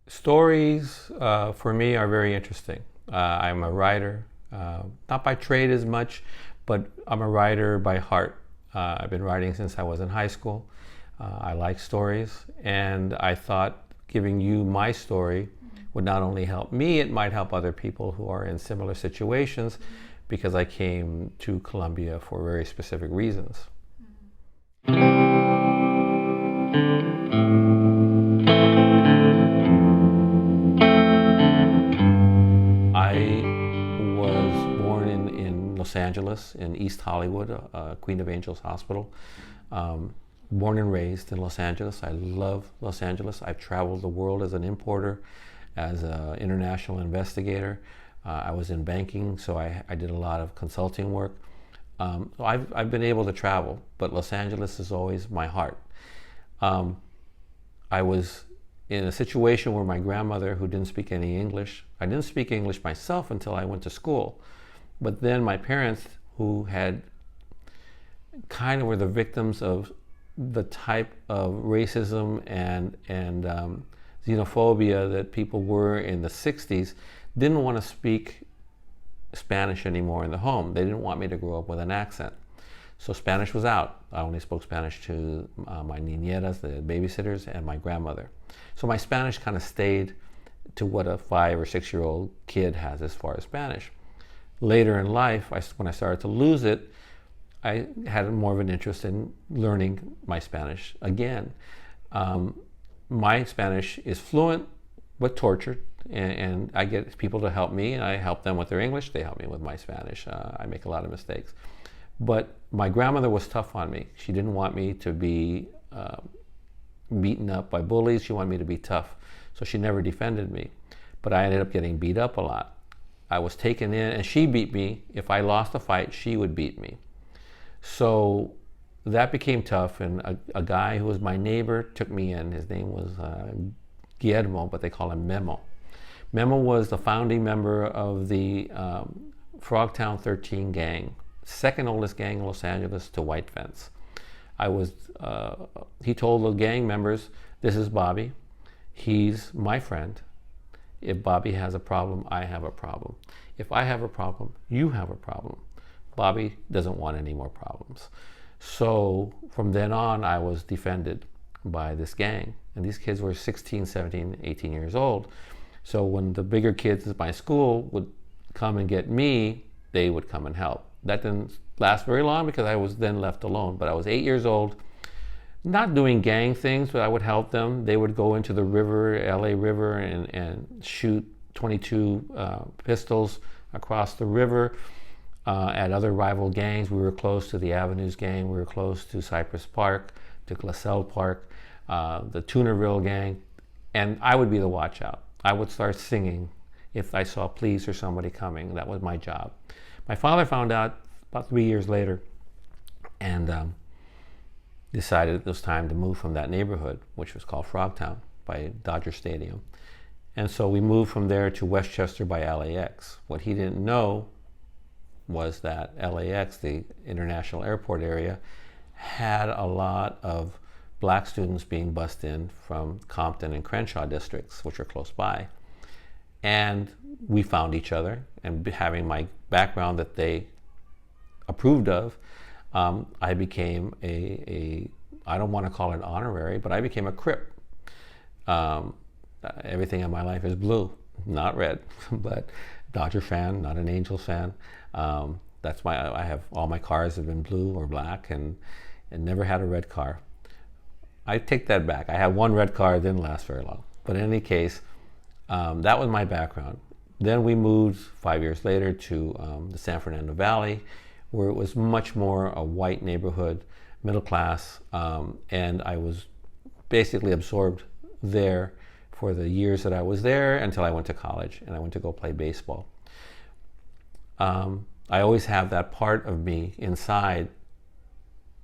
Stories for me are very interesting. I'm a writer, not by trade as much, but I'm a writer by heart. I've been writing since I was in high school. I like stories, and I thought giving you my story would not only help me, it might help other people who are in similar situations because I came to Colombia for very specific reasons. I was born in Los Angeles, in East Hollywood, Queen of Angels Hospital. Born and raised in Los Angeles. I love Los Angeles. I've traveled the world as an importer, as an international investigator. I was in banking, so I did a lot of consulting work. So I've been able to travel, but Los Angeles is always my heart. I was in a situation where my grandmother, who didn't speak any English, I didn't speak English myself until I went to school. But then my parents, who had kind of were the victims of the type of racism and xenophobia that people were in the 60s, didn't want to speak Spanish anymore in the home. They didn't want me to grow up with an accent. So Spanish was out. I only spoke Spanish to my niñeras, the babysitters, and my grandmother. So my Spanish kind of stayed to what a 5 or 6-year-old kid has as far as Spanish. Later in life, when I started to lose it, I had more of an interest in learning my Spanish again. My Spanish is fluent, but tortured, and I get people to help me, and I help them with their English. They help me with my Spanish. I make a lot of mistakes. But my grandmother was tough on me. She didn't want me to be beaten up by bullies. She wanted me to be tough. So she never defended me. But I ended up getting beat up a lot. I was taken in, and she beat me. If I lost a fight, she would beat me. So that became tough, and a guy who was my neighbor took me in. His name was Guillermo, but they call him Memo. Memo was the founding member of the Frogtown 13 gang, second oldest gang in Los Angeles to White Fence. He told the gang members, "This is Bobby. He's my friend. If Bobby has a problem, I have a problem. If I have a problem, you have a problem. Bobby doesn't want any more problems." So from then on, I was defended by this gang. And these kids were 16, 17, 18 years old. So when the bigger kids at my school would come and get me, they would come and help. That didn't last very long because I was then left alone. But I was 8 years old, not doing gang things, but I would help them. They would go into the river, LA River, and shoot 22 pistols across the river at other rival gangs. We were close to the Avenues gang. We were close to Cypress Park, to Glassell Park, the Tunerville gang. And I would be the watch out. I would start singing if I saw police or somebody coming. That was my job. My father found out about 3 years later and decided it was time to move from that neighborhood, which was called Frogtown by Dodger Stadium. And so we moved from there to Westchester by LAX. What he didn't know was that LAX, the international airport area, had a lot of black students being bused in from Compton and Crenshaw districts, which are close by. And we found each other, and having my background that they approved of, I became I don't want to call it an honorary, but I became a Crip. Everything in my life is blue, not red, but Dodger fan, not an Angels fan. I have all my cars have been blue or black, and never had a red car. I take that back. I had one red car, it didn't last very long. But in any case, that was my background. Then we moved 5 years later to the San Fernando Valley, where it was much more a white neighborhood, middle class, and I was basically absorbed there for the years that I was there until I went to college and I went to go play baseball. I always have that part of me inside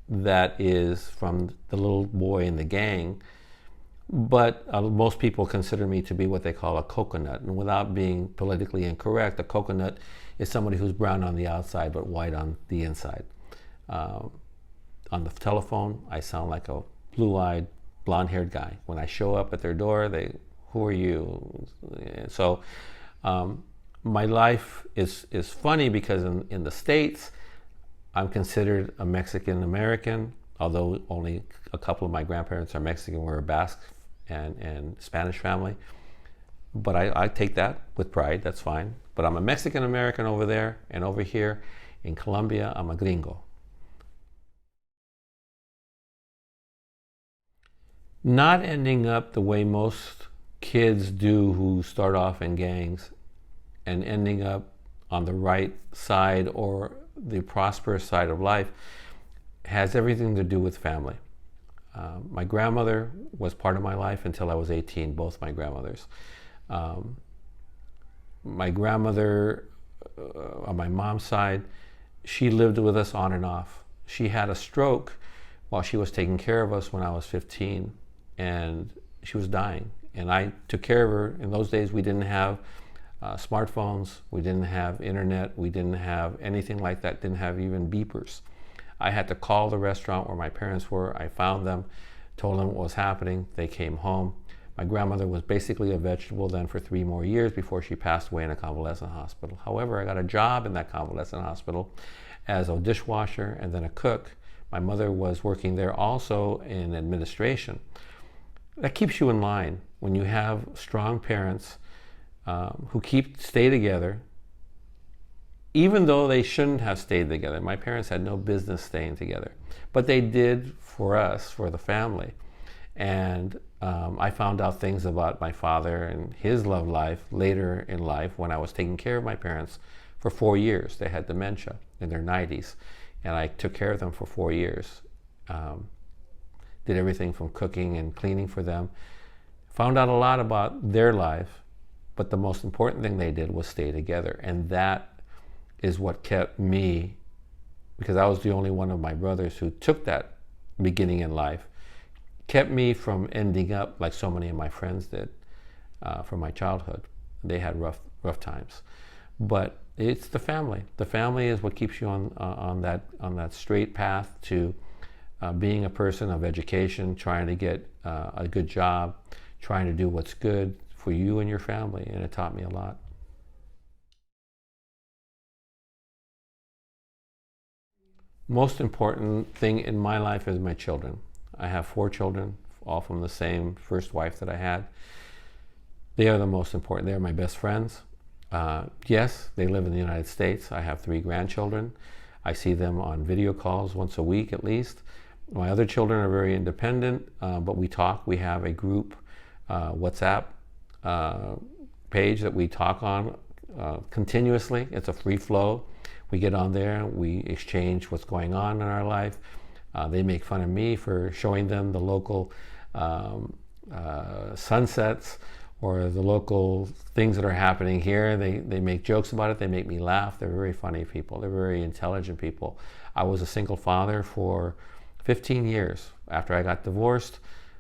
that is from the little boy in the gang, but most people consider me to be what they call a coconut. And without being politically incorrect, a coconut is somebody who's brown on the outside but white on the inside. On the telephone, I sound like a blue-eyed, blonde-haired guy. When I show up at their door, Who are you? So my life is funny because in the States, I'm considered a Mexican American, although only a couple of my grandparents are Mexican. We're a Basque and Spanish family. But I take that with pride, that's fine. But I'm a Mexican American over there, and over here in Colombia, I'm a Gringo. Not ending up the way most kids do who start off in gangs and ending up on the right side or the prosperous side of life has everything to do with family. My grandmother was part of my life until I was 18, both my grandmothers. My grandmother, on my mom's side, she lived with us on and off. She had a stroke while she was taking care of us when I was 15, and she was dying. And I took care of her. In those days, we didn't have smartphones, we didn't have internet, we didn't have anything like that, didn't have even beepers. I had to call the restaurant where my parents were. I found them, told them what was happening. They came home. My grandmother was basically a vegetable then for 3 more years before she passed away in a convalescent hospital. However, I got a job in that convalescent hospital as a dishwasher and then a cook. My mother was working there also in administration. That keeps you in line when you have strong parents who stay together, even though they shouldn't have stayed together. My parents had no business staying together, but they did for us, for the family. And I found out things about my father and his love life later in life when I was taking care of my parents for 4 years. They had dementia in their 90s, and I took care of them for 4 years. Did everything from cooking and cleaning for them. Found out a lot about their life, but the most important thing they did was stay together. And that is what kept me, because I was the only one of my brothers who took that beginning in life, kept me from ending up like so many of my friends did from my childhood. They had rough times. But it's the family. The family is what keeps you on that straight path to being a person of education, trying to get a good job, trying to do what's good for you and your family, and it taught me a lot. Most important thing in my life is my children. I have 4 children, all from the same first wife that I had. They are the most important. They are my best friends. Yes, they live in the United States. I have 3 grandchildren. I see them on video calls once a week at least. My other children are very independent, but we talk. We have a group WhatsApp page that we talk on continuously. It's a free flow. We get on there, we exchange what's going on in our life. They make fun of me for showing them the local sunsets or the local things that are happening here. They make jokes about it. They make me laugh. They're very funny people. They're very intelligent people. I was a single father for 15 years. After I got divorced,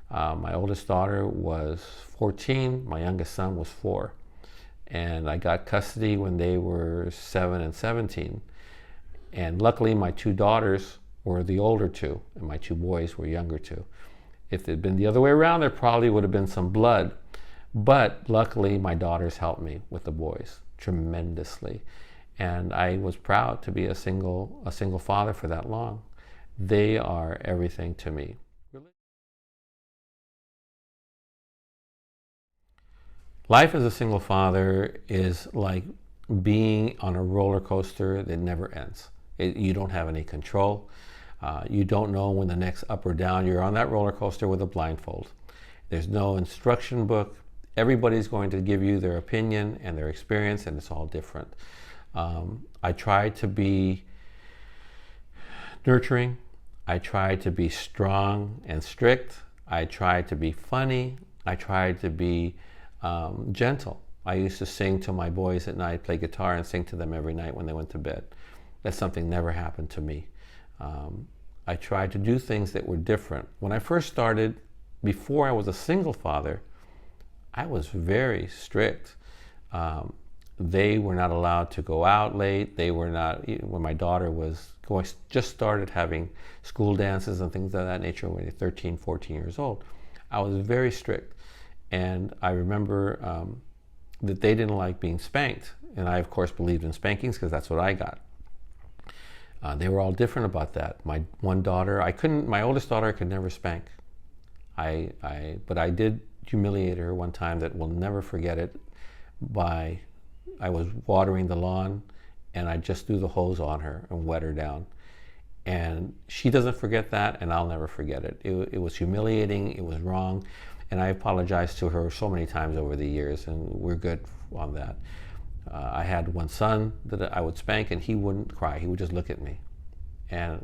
my oldest daughter was 14. My youngest son was 4. And I got custody when they were 7 and 17. And luckily, my 2 daughters were the older 2, and my 2 boys were younger 2. If it had been the other way around, there probably would have been some blood. But luckily, my daughters helped me with the boys tremendously. And I was proud to be a single father for that long. They are everything to me. Life as a single father is like being on a roller coaster that never ends. You don't have any control. You don't know when the next up or down. You're on that roller coaster with a blindfold. There's no instruction book. Everybody's going to give you their opinion and their experience, and it's all different. I try to be nurturing. I try to be strong and strict. I try to be funny. I try to be gentle. I used to sing to my boys at night, play guitar and sing to them every night when they went to bed. That's something never happened to me. I tried to do things that were different. When I first started, before I was a single father, I was very strict. They were not allowed to go out late. They were not, when my daughter was just started having school dances and things of that nature when they were 13, 14 years old, I was very strict. And I remember that they didn't like being spanked. And I, of course, believed in spankings because that's what I got. They were all different about that. My one daughter, my oldest daughter, I could never spank. But I did humiliate her one time that we'll never forget it. I was watering the lawn, and I just threw the hose on her and wet her down. And she doesn't forget that, and I'll never forget it. It was humiliating, it was wrong, and I apologized to her so many times over the years, and we're good on that. I had one son that I would spank, and he wouldn't cry. He would just look at me. And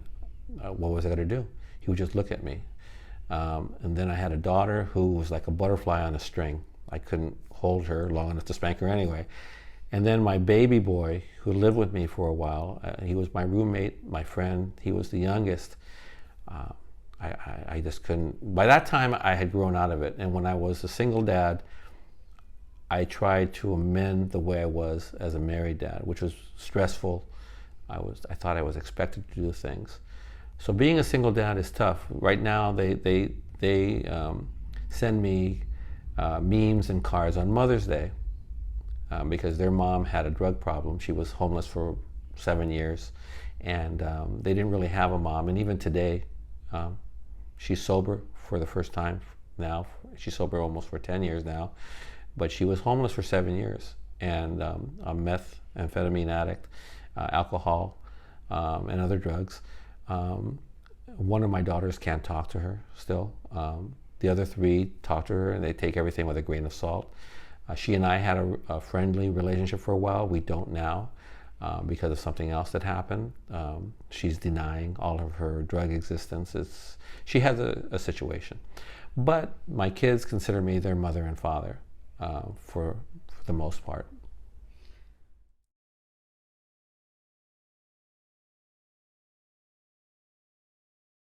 what was I going to do? He would just look at me. And then I had a daughter who was like a butterfly on a string. I couldn't hold her long enough to spank her anyway. And then my baby boy, who lived with me for a while, he was my roommate, my friend. He was the youngest. I just couldn't. By that time, I had grown out of it. And when I was a single dad, I tried to amend the way I was as a married dad, which was stressful. I thought I was expected to do things. So being a single dad is tough. Right now, they send me memes and cards on Mother's Day because their mom had a drug problem. She was homeless for 7 years, and they didn't really have a mom. And even today, she's sober for the first time now. She's sober almost for 10 years now. But she was homeless for 7 years, and a methamphetamine addict, alcohol, and other drugs. One of my daughters can't talk to her still. The other three talk to her, and they take everything with a grain of salt. She and I had a friendly relationship for a while. We don't now because of something else that happened. She's denying all of her drug existence. She has a situation. But my kids consider me their mother and father. For the most part.